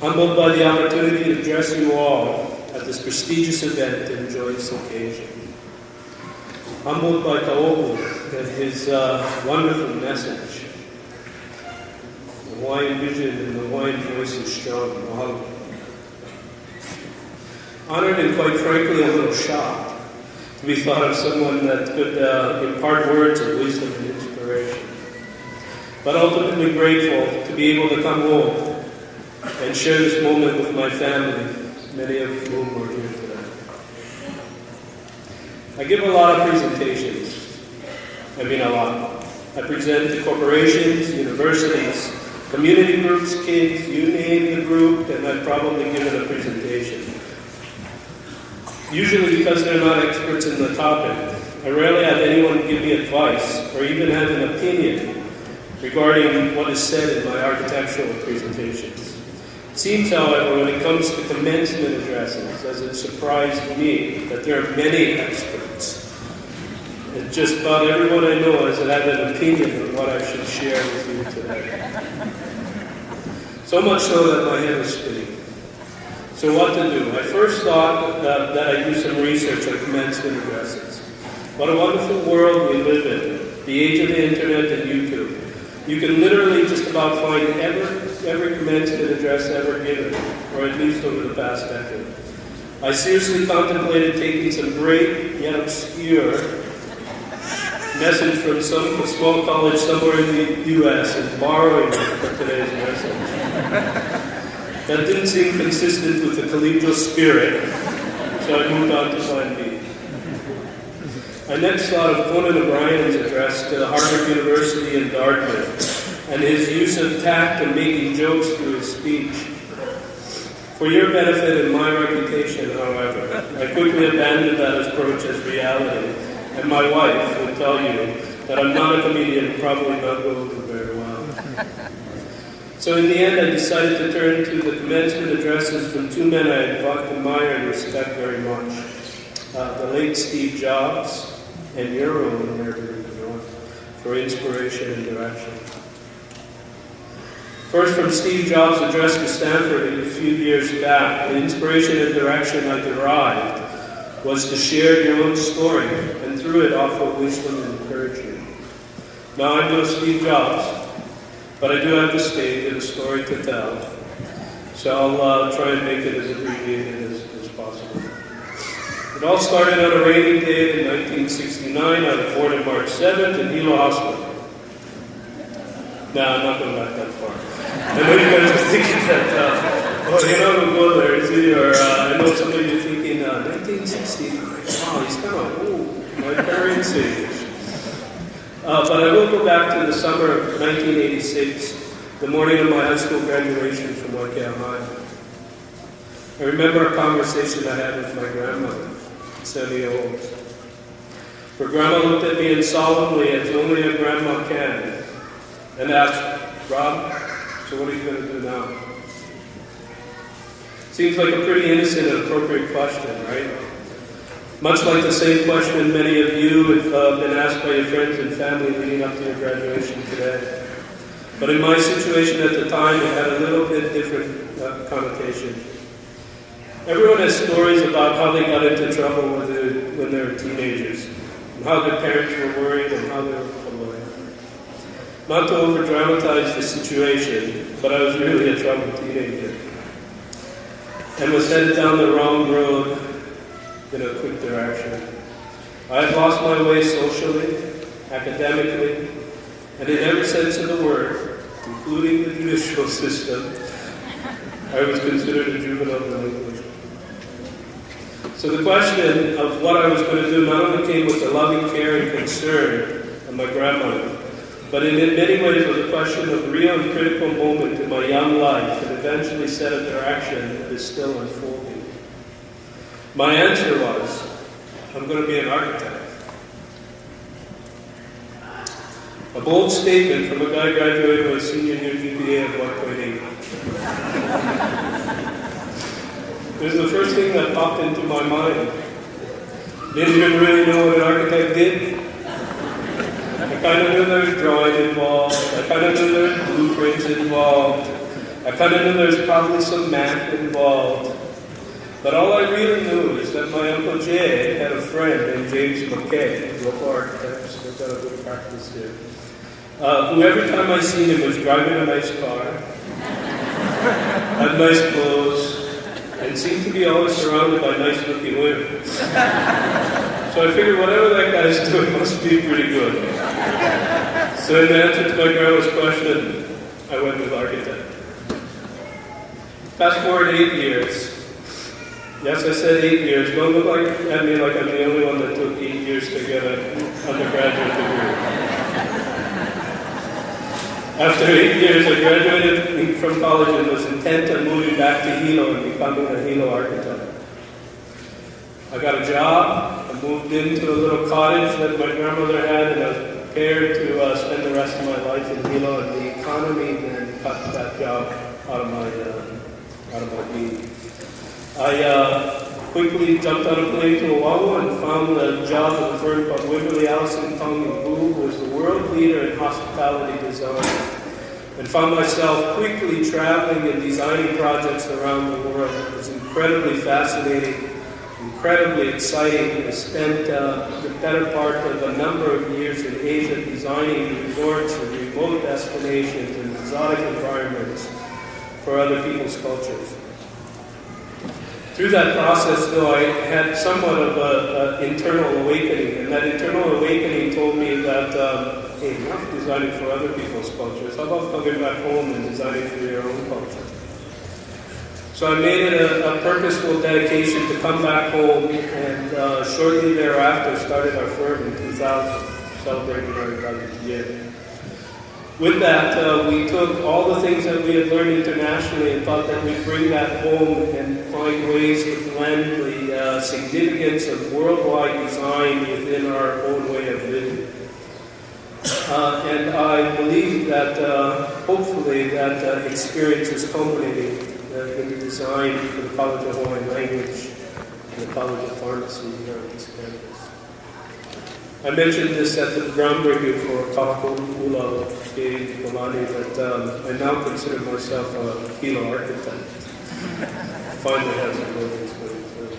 Humbled by the opportunity to address you all at this prestigious event and joyous occasion. Humbled by Kaobu and his wonderful message. The Hawaiian vision and the Hawaiian voice is strong. Mahalo. Honored and quite frankly a little shocked to be thought of someone that could impart words of wisdom and inspiration. But ultimately grateful to be able to come home and share this moment with my family, many of whom are here today. I give a lot of presentations. I mean a lot. I present to corporations, universities, community groups, kids, you name the group, and I've probably given a presentation. Usually because they're not experts in the topic. I rarely have anyone give me advice or even have an opinion regarding what is said in my architectural presentations. It seems, however, when it comes to commencement addresses, as it surprised me that there are many experts. And just about everyone I know has had an opinion on what I should share with you today. So much so that my head is spinning. So what to do? I first thought that I'd do some research on commencement addresses. What a wonderful world we live in, the age of the internet and YouTube. You can literally just about find every commencement address ever given, or at least over the past decade. I seriously contemplated taking some great yet obscure message from some small college somewhere in the U.S. and borrowing it for today's message. That didn't seem consistent with the collegial spirit, so I moved on to plan B. I next thought of Conan O'Brien's address to Harvard University in Dartmouth and his use of tact and making jokes through his speech. For your benefit and my reputation, however, I quickly abandoned that approach as reality, and my wife would tell you that I'm not a comedian and probably not go over very well. So in the end, I decided to turn to the commencement addresses from two men I admire and respect very much. The late Steve Jobs and your own, for inspiration and direction. First, from Steve Jobs' address to Stanford a few years back, the inspiration and direction I derived was to share your own story and through it offer wisdom and encouragement. Now, I'm no Steve Jobs, but I do have the stage and a story to tell, so I'll try and make it as abbreviated as possible. It all started on a rainy day in 1969. I was born on March 7th in Hilo Hospital. No, I'm not going back that far. I know you guys are thinking that, we'll go there, is he? Or I know some of you are thinking, 1969, wow, he's kind of old, my parents' age. But I will go back to the summer of 1986, the morning of my high school graduation from Waikea High. I remember a conversation I had with my grandmother, Sammy Olds. Her grandma looked at me and solemnly, as only a grandma can, and asked, Rob, so what are you going to do now? Seems like a pretty innocent and appropriate question, right? Much like the same question many of you have been asked by your friends and family leading up to your graduation today. But in my situation at the time, it had a little bit different connotation. Everyone has stories about how they got into trouble when they were teenagers, and how their parents were worried and how they were following. Not to over-dramatize the situation, but I was really a troubled teenager and was headed down the wrong road in a quick direction. I had lost my way socially, academically, and in every sense of the word, including the judicial system, I was considered a juvenile delinquent. So the question of what I was going to do not only came with the loving care and concern of my grandmother, but in many ways was a question of real and critical moment in my young life that eventually set a direction that is still unfolding. My answer was, I'm going to be an architect. A bold statement from a guy graduated with a senior year GPA of 1.8. It was the first thing that popped into my mind. Didn't even really know what an architect did. I kind of knew there was drawing involved. I kind of knew there was blueprints involved. I kind of knew there was probably some math involved. But all I really knew is that my Uncle Jay had a friend named James McKay, Iopa Architecture, they've got a good practice here, who every time I seen him was driving a nice car, had nice clothes, and seemed to be always surrounded by nice-looking women. So I figured whatever that guy's doing must be pretty good. So in answer to my grandma's question, I went with architect. Fast forward 8 years. Yes, I said 8 years. Don't look at me like I'm the only one that took 8 years to get an undergraduate degree. After 8 years, I graduated from college and was intent on moving back to Hilo and becoming a Hilo architect. I got a job. I moved into a little cottage that my grandmother had, and I was prepared to spend the rest of my life in Hilo. And the economy then cut that job out of my being. I quickly jumped on a plane to Oahu and found a job at a firm called Wimberley Allison Tong & Boo, who was the world leader in hospitality design, and found myself quickly traveling and designing projects around the world. It was incredibly fascinating, incredibly exciting. I spent the better part of a number of years in Asia designing resorts and remote destinations and exotic environments for other people's cultures. Through that process, though, I had somewhat of an internal awakening, and that internal awakening told me that, hey, you're not designing for other people's cultures. How about coming back home and designing for your own culture? So I made it a purposeful dedication to come back home, and shortly thereafter started our firm in 2000, celebrating our 11th year. With that, we took all the things that we had learned internationally and thought that we'd bring that home and find ways to blend the significance of worldwide design within our own way of living. And I believe that, hopefully, that experience is culminating in the design for the College of Hawaiian Language and the College of Pharmacy here on this campus. I mentioned this at the groundbreaking for Kaka'ula Kei Kolani that I now consider myself a Hilo architect. Finally have some buildings going through.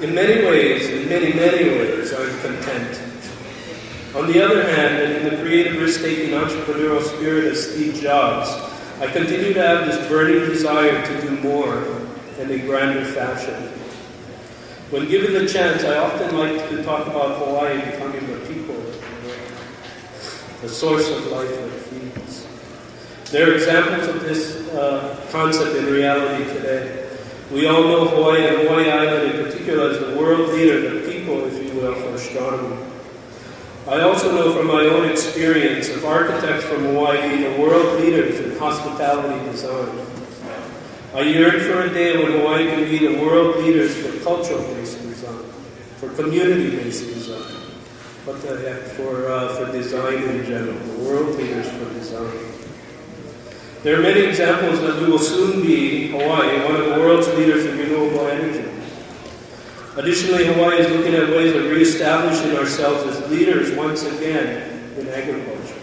In many ways, I'm content. On the other hand, and in the creative risk-taking entrepreneurial spirit of Steve Jobs, I continue to have this burning desire to do more in a grander fashion. When given the chance, I often like to talk about Hawaii becoming the people, the source of life that feeds. There are examples of this concept in reality today. We all know Hawaii and Hawaii Island in particular as the world leader, the people, if you will, for astronomy. I also know from my own experience of architects from Hawaii being the world leaders in hospitality design. I yearn for a day when Hawaii can be the world leaders for cultural-based design, for community-based design, what the heck, for design in general, the world leaders for design. There are many examples that we will soon be, Hawaii, one of the world's leaders in renewable energy. Additionally, Hawaii is looking at ways of reestablishing ourselves as leaders once again in agriculture.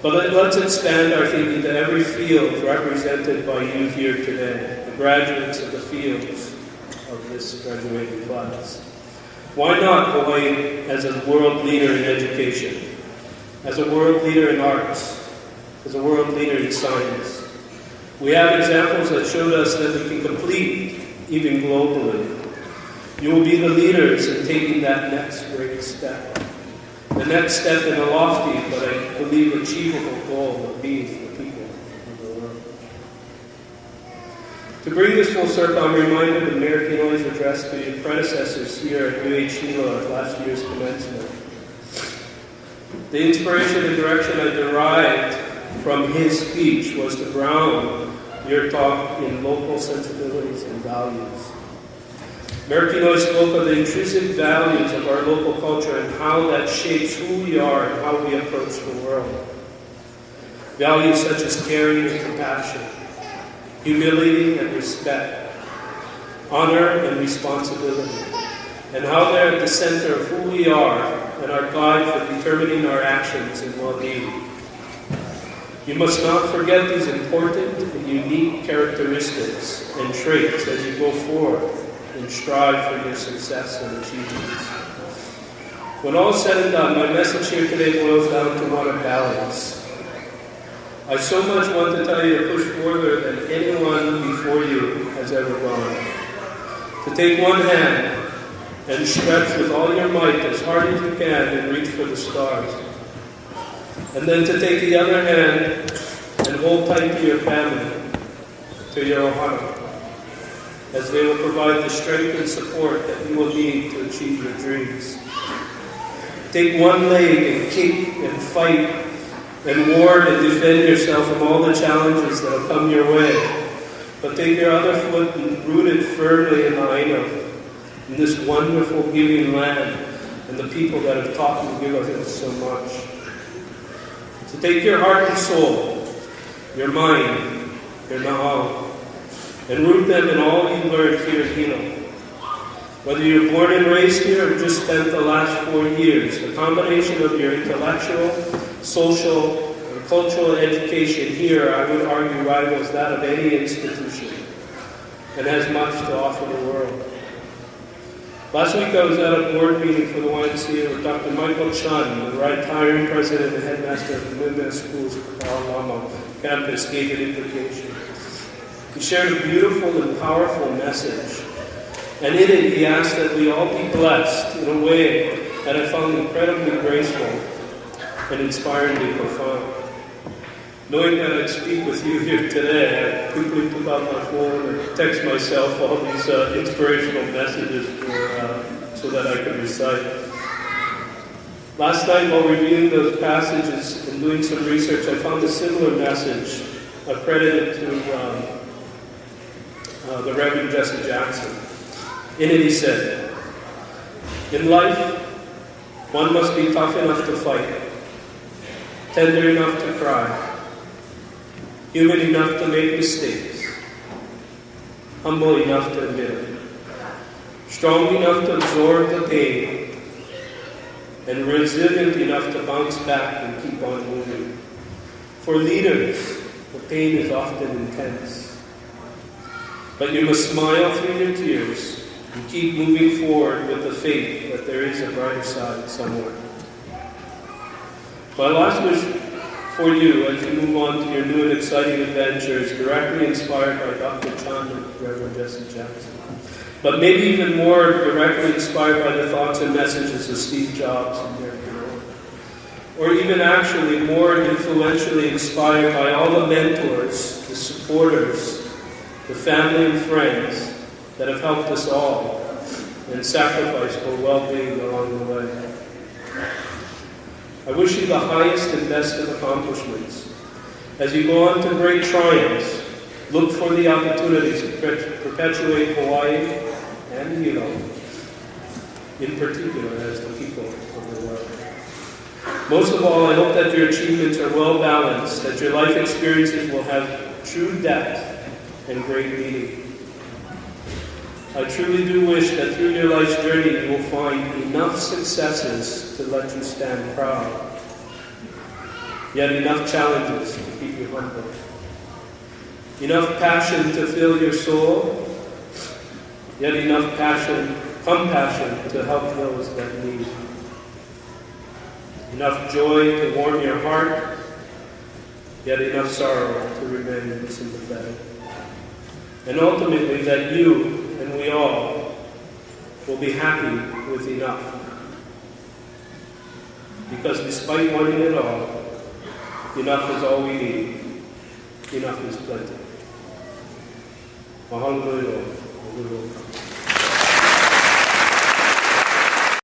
But let's expand our thinking to every field represented by you here today, the graduates of the fields of this graduating class. Why not Hawaii as a world leader in education, as a world leader in arts, as a world leader in science? We have examples that showed us that we can complete even globally. You will be the leaders in taking that next great step. The next step in a lofty, but I believe achievable goal of being the people of the world. To bring this full circle, I'm reminded of Mayor Kinoi's address to your predecessors here at UH Hilo at last year's commencement. The inspiration and direction I derived from his speech was to ground your talk in local sensibilities and values. Mayor Kinoi spoke of the intrinsic values of our local culture and how that shapes who we are and how we approach the world. Values such as caring and compassion, humility and respect, honor and responsibility, and how they're at the center of who we are and our guide for determining our actions and well-being. You must not forget these important and unique characteristics and traits as you go forward and strive for your success and achievements. When all is said and done, my message here today boils down to one of balance. I so much want to tell you to push further than anyone before you has ever gone. To take one hand and stretch with all your might as hard as you can and reach for the stars. And then to take the other hand and hold tight to your family, to your ohana, as they will provide the strength and support that you will need to achieve your dreams. Take one leg and kick and fight and ward and defend yourself from all the challenges that have come your way. But take your other foot and root it firmly in the Iopa, in this wonderful giving land, and the people that have taught you to give us so much. So take your heart and soul, your mind, your na'au, and root them in all you learned here in Hilo. Whether you're born and raised here or just spent the last 4 years, the combination of your intellectual, social, and cultural education here, I would argue, rivals that of any institution and has much to offer the world. Last week I was at a board meeting for the YMCA with Dr. Michael Chun, the retiring president and headmaster of the Midwest Schools Iopa campus, gave an invocation. He shared a beautiful and powerful message. And in it, he asked that we all be blessed in a way that I found incredibly graceful and inspiringly profound. Knowing that I'd speak with you here today, I quickly took out my phone and text myself all these inspirational messages so that I could recite. Last night, while reviewing those passages and doing some research, I found a similar message accredited to the Reverend Jesse Jackson. In it he said, "In life, one must be tough enough to fight, tender enough to cry, human enough to make mistakes, humble enough to admit it, strong enough to absorb the pain, and resilient enough to bounce back and keep on moving. For leaders, the pain is often intense, but you must smile through your tears and keep moving forward with the faith that there is a brighter side somewhere." My last wish for you as you move on to your new and exciting adventures, directly inspired by Dr. Chan and Reverend Jesse Jackson, but maybe even more directly inspired by the thoughts and messages of Steve Jobs and Gary Hilo, or even actually more influentially inspired by all the mentors, the supporters, the family and friends that have helped us all and sacrificed for well-being along the way. I wish you the highest and best of accomplishments. As you go on to great triumphs, look for the opportunities to perpetuate Hawaii and Hilo, in particular as the people of the world. Most of all, I hope that your achievements are well balanced, that your life experiences will have true depth and great meaning. I truly do wish that through your life's journey you will find enough successes to let you stand proud, yet enough challenges to keep you humble, enough passion to fill your soul, yet enough compassion to help those that need, enough joy to warm your heart, yet enough sorrow to remain sympathetic, and ultimately that you and we all will be happy with enough. Because despite wanting it all, enough is all we need. Enough is plenty. Mahalo.